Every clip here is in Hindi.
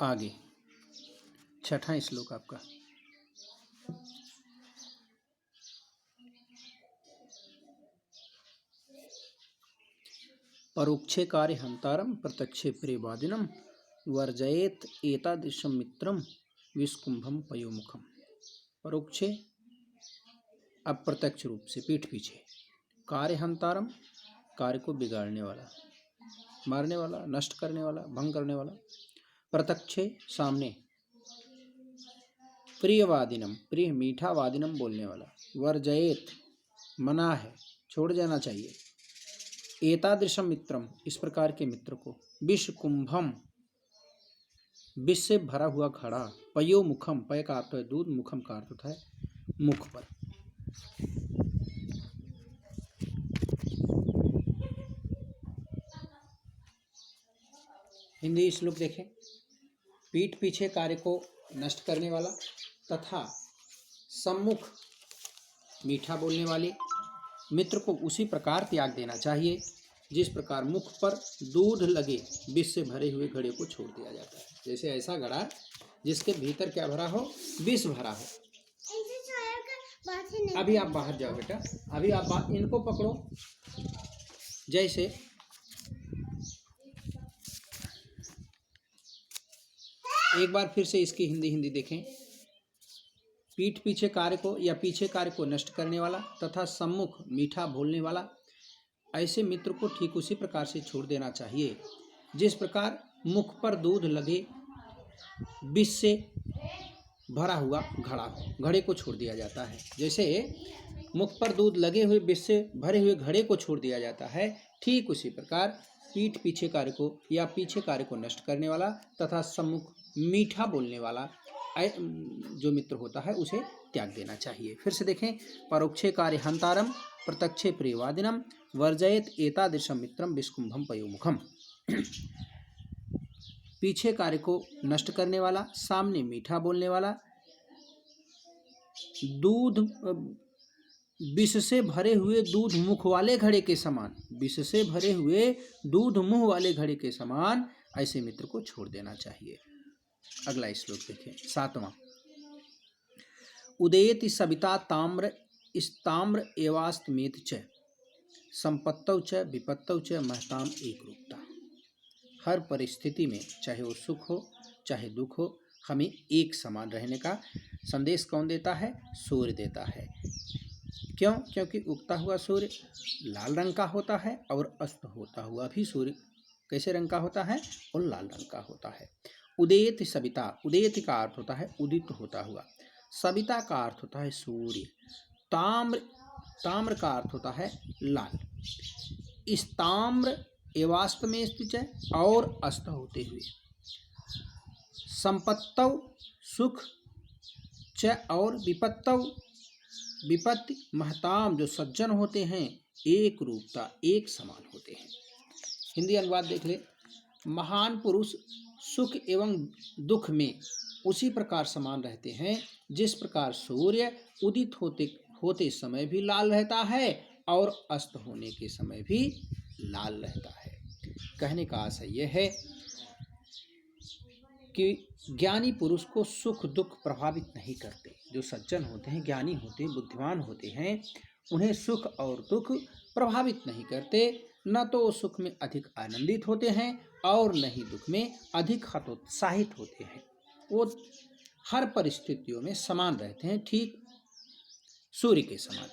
आगे छठा श्लोक आपका। परोक्षे कार्य हंतारम प्रत्यक्षे प्रियवादिनम वर्जयेत एतादृशम मित्रम विस्कुंभम पयोमुखम। परोक्षे अप्रत्यक्ष रूप से पीठ पीछे, कार्य हंतारम कार्य को बिगाड़ने वाला, मारने वाला, नष्ट करने वाला, भंग करने वाला, प्रत्यक्षे सामने, प्रियवादिनम प्रिय मीठा वादिनम बोलने वाला, वर्जयेत मना है, छोड़ जाना चाहिए, एतादृशम मित्रम इस प्रकार के मित्र को, विष कुंभम विष से भरा हुआ घड़ा, पयो मुखम पय का अर्थ है दूध, मुखम का अर्थ है मुख पर। हिंदी श्लोक देखें। पीठ पीछे कार्य को नष्ट करने वाला तथा सम्मुख मीठा बोलने वाले मित्र को उसी प्रकार त्याग देना चाहिए जिस प्रकार मुख पर दूध लगे विष से भरे हुए घड़े को छोड़ दिया जाता है। जैसे ऐसा घड़ा जिसके भीतर क्या भरा हो, विष भरा हो। अभी आप बाहर जाओ बेटा, अभी आप इनको पकड़ो। जैसे एक बार फिर से इसकी हिंदी देखें। पीठ पीछे कार्य को या पीछे कार्य को नष्ट करने वाला तथा सम्मुख मीठा बोलने वाला, ऐसे मित्र को ठीक उसी प्रकार से छोड़ देना चाहिए जिस प्रकार मुख पर दूध लगे विष से भरा हुआ घड़े को छोड़ दिया जाता है। जैसे मुख पर दूध लगे हुए विष से भरे हुए घड़े को छोड़ दिया जाता है, ठीक उसी प्रकार पीठ पीछे कार्य को या पीछे कार्य को नष्ट करने वाला तथा सम्मुख मीठा बोलने वाला जो मित्र होता है उसे त्याग देना चाहिए। फिर से देखें। परोक्षे कार्य हंतारम प्रत्यक्षे प्रियवादिनम वर्जयेत एतादृशम मित्रम विस्कुंभम पयोमुखम। पीछे कार्य को नष्ट करने वाला, सामने मीठा बोलने वाला, दूध विष से भरे हुए दूध मुख वाले घड़े के समान, विष से भरे हुए दूध मुंह वाले घड़े के समान ऐसे मित्र को छोड़ देना चाहिए। अगला श्लोक देखें, 7वां। उदेति सविता ताम्र स्ताम्र एवास्तमेत च संपत्तौ च विपत्तौ च महताम एक रूपता। हर परिस्थिति में, चाहे वो सुख हो चाहे दुख हो, हमें एक समान रहने का संदेश कौन देता है? सूर्य देता है। क्यों? क्योंकि उगता हुआ सूर्य लाल रंग का होता है और अस्त होता हुआ भी सूर्य कैसे रंग का होता है? और लाल रंग का होता है। उदेति सविता, उदेति का अर्थ होता है उदित होता हुआ, सविता का अर्थ होता है सूर्य, ताम्र का अर्थ होता है लाल, स्ताम्र एवास्त में स्थित और अस्त होते हुए, संपत्तौ सुख च और विपत्तौ विपत्ति, महताम जो सज्जन होते हैं, एक रूपता एक समान होते हैं। हिंदी अनुवाद देख ले। महान पुरुष सुख एवं दुख में उसी प्रकार समान रहते हैं जिस प्रकार सूर्य उदित होते समय भी लाल रहता है और अस्त होने के समय भी लाल रहता है। कहने का आशय यह है कि ज्ञानी पुरुष को सुख दुख प्रभावित नहीं करते। जो सज्जन होते हैं, ज्ञानी होते हैं, बुद्धिमान होते हैं, उन्हें सुख और दुख प्रभावित नहीं करते। न तो सुख में अधिक आनंदित होते हैं और न ही दुख में अधिक हतोत्साहित होते हैं। वो हर परिस्थितियों में समान रहते हैं, ठीक सूर्य के समान।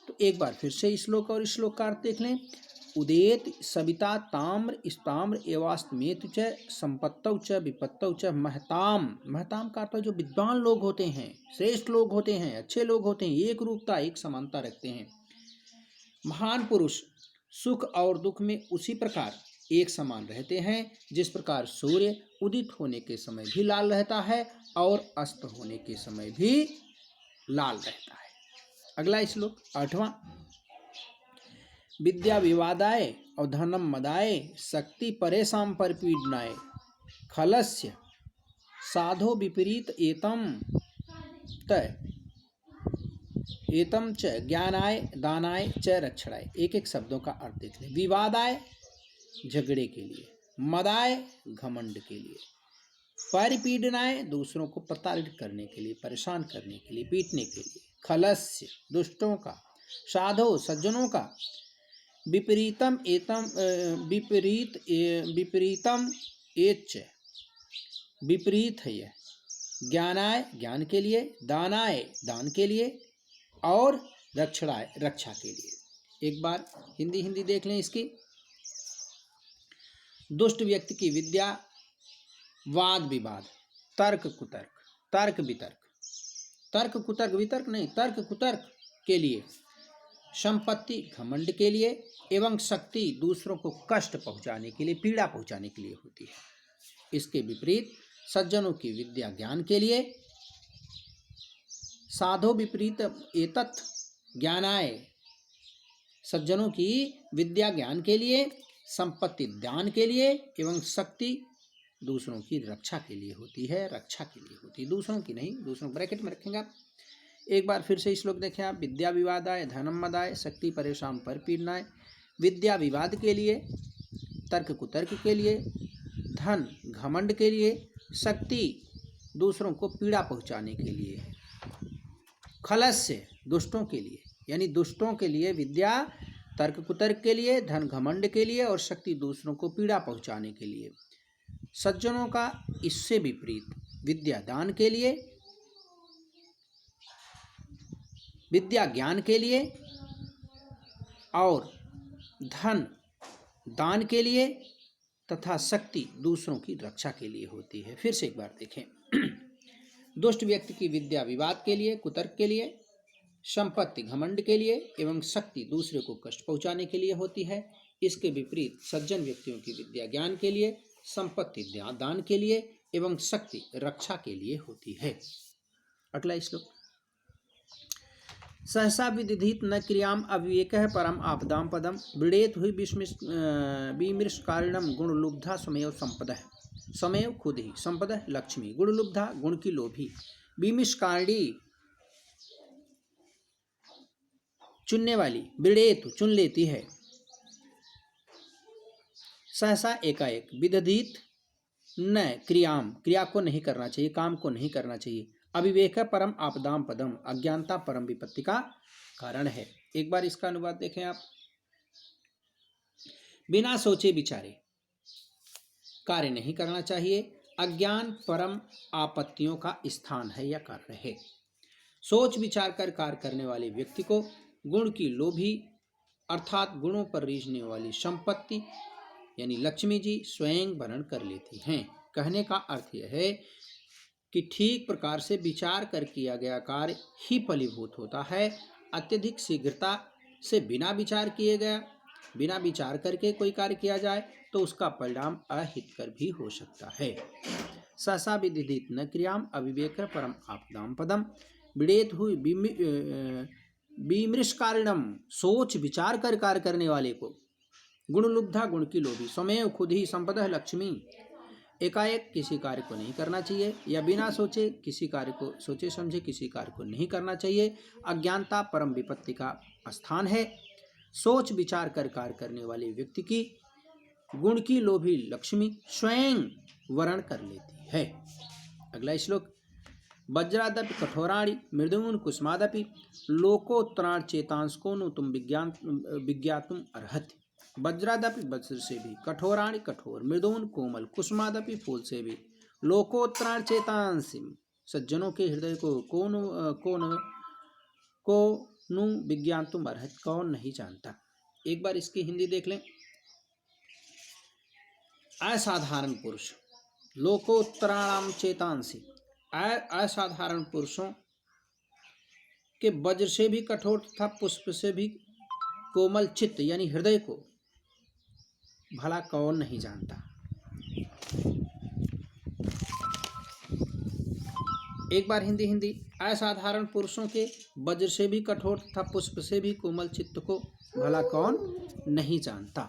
तो एक बार फिर से श्लोक और श्लोक का अर्थ देख लें। उदेत सविता ताम्र स्ताम्र एवास्तमेत च संपत्तौ च विपत्तौ च महताम, महताम का अर्थ जो विद्वान लोग होते हैं, श्रेष्ठ लोग होते हैं, अच्छे लोग होते हैं, एक रूपता एक समानता रखते हैं। महान पुरुष सुख और दुख में उसी प्रकार एक समान रहते हैं जिस प्रकार सूर्य उदित होने के समय भी लाल रहता है और अस्त होने के समय भी लाल रहता है। अगला श्लोक 8वां। विद्या विवादाय और धनम मदाय शक्ति परेशान परिपीडनाय खलस्य साधो विपरीत एतम च ज्ञानाय दानाय च रक्षणाय। एक एक शब्दों का अर्थ देख लें। विवादाय झगड़े के लिए, मदाय घमंड के लिए, परिपीडनाय दूसरों को प्रताड़ित करने के लिए, परेशान करने के लिए, पीटने के लिए। खलस्य दुष्टों का, साधो सज्जनों का, विपरीतम एतम विपरीतम एच विपरीत है यह, ज्ञानाय ज्ञान के लिए, दानाय दान के लिए, और रक्षणाय रक्षा के लिए। एक बार हिंदी देख लें इसकी। दुष्ट व्यक्ति की विद्या, वाद विवाद, तर्क कुतर्क, तर्क वितर्क, तर्क कुतर्क वितर्क नहीं, तर्क कुतर्क के लिए, संपत्ति घमंड के लिए, एवं शक्ति दूसरों को कष्ट पहुंचाने के लिए, पीड़ा पहुंचाने के लिए होती है। इसके विपरीत सज्जनों की विद्या ज्ञान के लिए, साधो विपरीत एतत् ज्ञानाय सज्जनों की विद्या ज्ञान के लिए, संपत्ति दान के लिए, एवं शक्ति दूसरों की रक्षा के लिए होती है, रक्षा के लिए होती है, दूसरों की नहीं, दूसरों ब्रैकेट में रखेंगे आप। एक बार फिर से श्लोक देखें आप। विद्या विवादाय धनम मदाय शक्ति परेशान पर पीड़नाय। विद्या विवाद के लिए, तर्क कुतर्क के लिए, धन घमंड के लिए, शक्ति दूसरों को पीड़ा पहुंचाने के लिए, खलस्य दुष्टों के लिए, यानी दुष्टों के लिए विद्या तर्क कुतर्क के लिए, धन घमंड के लिए, और शक्ति दूसरों को पीड़ा पहुंचाने के लिए। सज्जनों का इससे विपरीत विद्या दान के लिए, विद्या ज्ञान के लिए, और धन दान के लिए, तथा शक्ति दूसरों की रक्षा के लिए होती है। फिर से एक बार देखें। दुष्ट व्यक्ति की विद्या विवाद के लिए, कुतर्क के लिए, संपत्ति घमंड के लिए, एवं शक्ति दूसरे को कष्ट पहुंचाने के लिए होती है। इसके विपरीत सज्जन व्यक्तियों की विद्या ज्ञान के लिए, संपत्ति दान के लिए, एवं शक्ति रक्षा के लिए होती है। अगला श्लोक। सहसा विदिधित न क्रियाम अविवेकः परम आपदाम पदम विडेत हुई विमृष्कारिणम गुण लुब्धा स्वमेव संपदः। स्वमेव खुद ही संपदः लक्ष्मी। गुण लुब्धा गुण की लोभी, विमृष्कारिणी चुनने वाली, विडेत चुन लेती है, सहसा एकाएक, विदधित न क्रियाम क्रिया को नहीं करना चाहिए, काम को नहीं करना चाहिए, अविवेक परम आपदाम पदम अज्ञानता परम विपत्ति का कारण है। एक बार इसका अनुवाद देखें आप। बिना सोचे विचारे कार्य नहीं करना चाहिए, अज्ञान परम आपत्तियों का स्थान है या कारण है। सोच विचार कर कार्य करने वाले व्यक्ति को गुण की लोभी अर्थात गुणों पर रीझने वाली संपत्ति यानी लक्ष्मी जी स्वयं वरण कर लेती हैं। कहने का अर्थ यह है कि ठीक प्रकार से विचार कर किया गया कार्य ही फलीभूत होता है। अत्यधिक शीघ्रता से बिना विचार किए गया, बिना विचार करके कोई कार्य किया जाए तो उसका परिणाम अहितकर भी हो सकता है। सहसा विदिधित न क्रियाम अविवेक परम आपदाम पदम विडेत हुई विमृष्कारिणम सोच विचार कर कार्य करने वाले को, गुण लुब्धा गुण की लोभी, स्वमेव खुद ही संपदः लक्ष्मी। एकाएक किसी कार्य को नहीं करना चाहिए या बिना सोचे किसी कार्य को, सोचे समझे किसी कार्य को नहीं करना चाहिए। अज्ञानता परम विपत्ति का स्थान है। सोच विचार कर कार्य करने वाले व्यक्ति की गुण की लोभी लक्ष्मी स्वयं वरण कर लेती है। अगला श्लोक। वज्रादपि कठोराणि मृदून कुसुमादपि लोकोत्तराण चेतांसको नु तुम विज्ञातुम अर्हति। वज्रादपि वज्र से भी, कठोराणि कठोर, मृदून कोमल, कुसुमादपि फूल से भी, लोकोत्तराण चेतांसी सज्जनों के हृदय को नु विज्ञातुम अर्हति कौन नहीं जानता। एक बार इसकी हिंदी देख लें। असाधारण पुरुष लोकोत्तराणाम चेतांसी, असाधारण पुरुषों के वज्र से भी कठोर तथा पुष्प से भी कोमल चित्त यानी हृदय को भला कौन नहीं जानता। एक बार हिंदी। असाधारण पुरुषों के वज्र से भी कठोर तथा पुष्प से भी कोमल चित्त को भला कौन नहीं जानता।